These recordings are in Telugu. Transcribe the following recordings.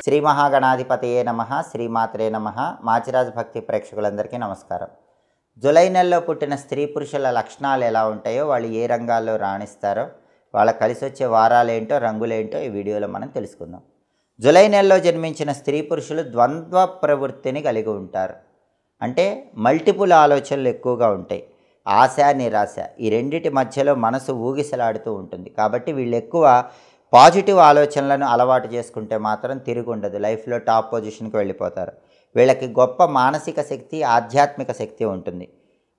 శ్రీ మహాగణాధిపతయే నమః, శ్రీమాత్రే నమః. మాచిరాజ్ భక్తి ప్రేక్షకులందరికీ నమస్కారం. జూలై నెలలో పుట్టిన స్త్రీ పురుషుల లక్షణాలు ఎలా ఉంటాయో, వాళ్ళు ఏ రంగాల్లో రాణిస్తారో, వాళ్ళకి కలిసి వచ్చే వారాలేంటో రంగులేంటో ఈ వీడియోలో మనం తెలుసుకుందాం. జూలై నెలలో జన్మించిన స్త్రీ పురుషులు ద్వంద్వ ప్రవృత్తిని కలిగి ఉంటారు. అంటే మల్టిపుల్ ఆలోచనలు ఎక్కువగా ఉంటాయి. ఆశ, నిరాశ ఈ రెండిటి మధ్యలో మనసు ఊగిసలాడుతూ ఉంటుంది. కాబట్టి వీళ్ళు ఎక్కువ పాజిటివ్ ఆలోచనలను అలవాటు చేసుకుంటే మాత్రం తిరుగుండదు, లైఫ్లో టాప్ పొజిషన్కి వెళ్ళిపోతారు. వీళ్ళకి గొప్ప మానసిక శక్తి, ఆధ్యాత్మిక శక్తి ఉంటుంది.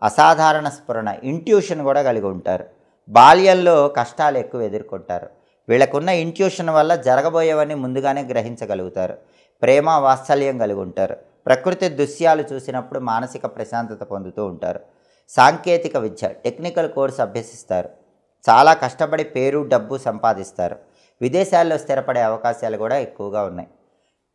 అసాధారణ స్ఫురణ, ఇంట్యూషన్ కూడా కలిగి ఉంటారు. బాల్యంలో కష్టాలు ఎక్కువ ఎదుర్కొంటారు. వీళ్ళకున్న ఇంట్యూషన్ వల్ల జరగబోయేవన్నీ ముందుగానే గ్రహించగలుగుతారు. ప్రేమ, వాత్సల్యం కలిగి ఉంటారు. ప్రకృతి దృశ్యాలు చూసినప్పుడు మానసిక ప్రశాంతత పొందుతూ ఉంటారు. సాంకేతిక విద్య, టెక్నికల్ కోర్స్ అభ్యసిస్తారు. చాలా కష్టపడి పేరు, డబ్బు సంపాదిస్తారు. విదేశాల్లో స్థిరపడే అవకాశాలు కూడా ఎక్కువగా ఉన్నాయి.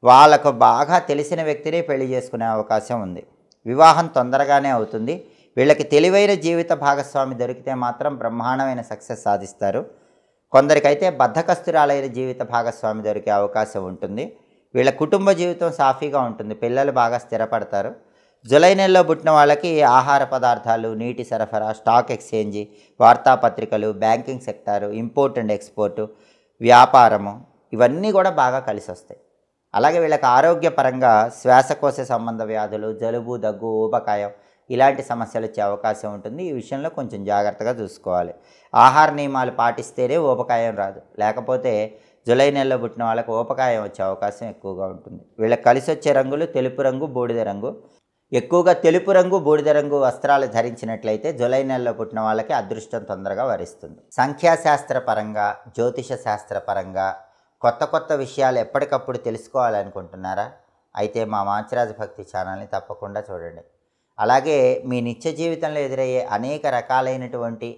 వాళ్ళకు బాగా తెలిసిన వ్యక్తిని పెళ్లి చేసుకునే అవకాశం ఉంది. వివాహం తొందరగానే అవుతుంది. వీళ్ళకి తెలివైన జీవిత భాగస్వామి దొరికితే మాత్రం బ్రహ్మాండమైన సక్సెస్ సాధిస్తారు. కొందరికైతే బద్ధకస్తురాలైన జీవిత భాగస్వామి దొరికే అవకాశం ఉంటుంది. వీళ్ళ కుటుంబ జీవితం సాఫీగా ఉంటుంది. పిల్లలు బాగా స్థిరపడతారు. జూలై నెలలో పుట్టిన వాళ్ళకి ఆహార పదార్థాలు, నీటి సరఫరా, స్టాక్ ఎక్స్చేంజి, వార్తాపత్రికలు, banking sector, import and export, వ్యాపారము ఇవన్నీ కూడా బాగా కలిసి వస్తాయి. అలాగే వీళ్ళకి ఆరోగ్యపరంగా శ్వాసకోశ సంబంధ వ్యాధులు, జలుబు, దగ్గు, ఊబకాయం ఇలాంటి సమస్యలు వచ్చే అవకాశం ఉంటుంది. ఈ విషయంలో కొంచెం జాగ్రత్తగా చూసుకోవాలి. ఆహార నియమాలు పాటిస్తేనే ఊబకాయం రాదు. లేకపోతే జూలై నెలలో పుట్టిన వాళ్ళకి ఊబకాయం వచ్చే అవకాశం ఎక్కువగా ఉంటుంది. వీళ్ళకి కలిసి వచ్చే రంగులు తెలుపు రంగు, బూడిద రంగు. ఎక్కువగా తెలుపు రంగు, బూడిద రంగు వస్త్రాలు ధరించినట్లయితే జూలై నెలలో పుట్టిన వాళ్ళకి అదృష్టం తొందరగా వరిస్తుంది. సంఖ్యాశాస్త్ర పరంగా, జ్యోతిష శాస్త్ర పరంగా కొత్త కొత్త విషయాలు ఎప్పటికప్పుడు తెలుసుకోవాలనుకుంటున్నారా? అయితే మా మాచిరాజ్ భక్తి ఛానల్ని తప్పకుండా చూడండి. అలాగే మీ నిత్య జీవితంలో ఎదురయ్యే అనేక రకాలైనటువంటి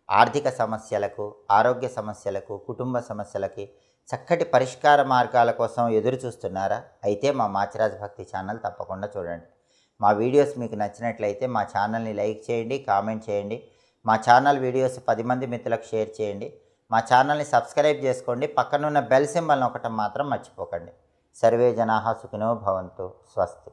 ఆర్థిక సమస్యలకు, ఆరోగ్య సమస్యలకు, కుటుంబ సమస్యలకి చక్కటి పరిష్కార మార్గాల కోసం ఎదురు చూస్తున్నారా? అయితే మా మాచిరాజ్ భక్తి ఛానల్ తప్పకుండా చూడండి. మా వీడియోస్ మీకు నచ్చినట్లయితే మా ఛానల్ని లైక్ చేయండి, కామెంట్ చేయండి. మా ఛానల్ వీడియోస్ 10 మంది మిత్రులకు షేర్ చేయండి. మా ఛానల్ని సబ్స్క్రైబ్ చేసుకోండి. పక్కనున్న బెల్ సింబల్ నొక్కటం మాత్రం మర్చిపోకండి. సర్వే జనాః సుఖినో భవంతు. స్వస్తి.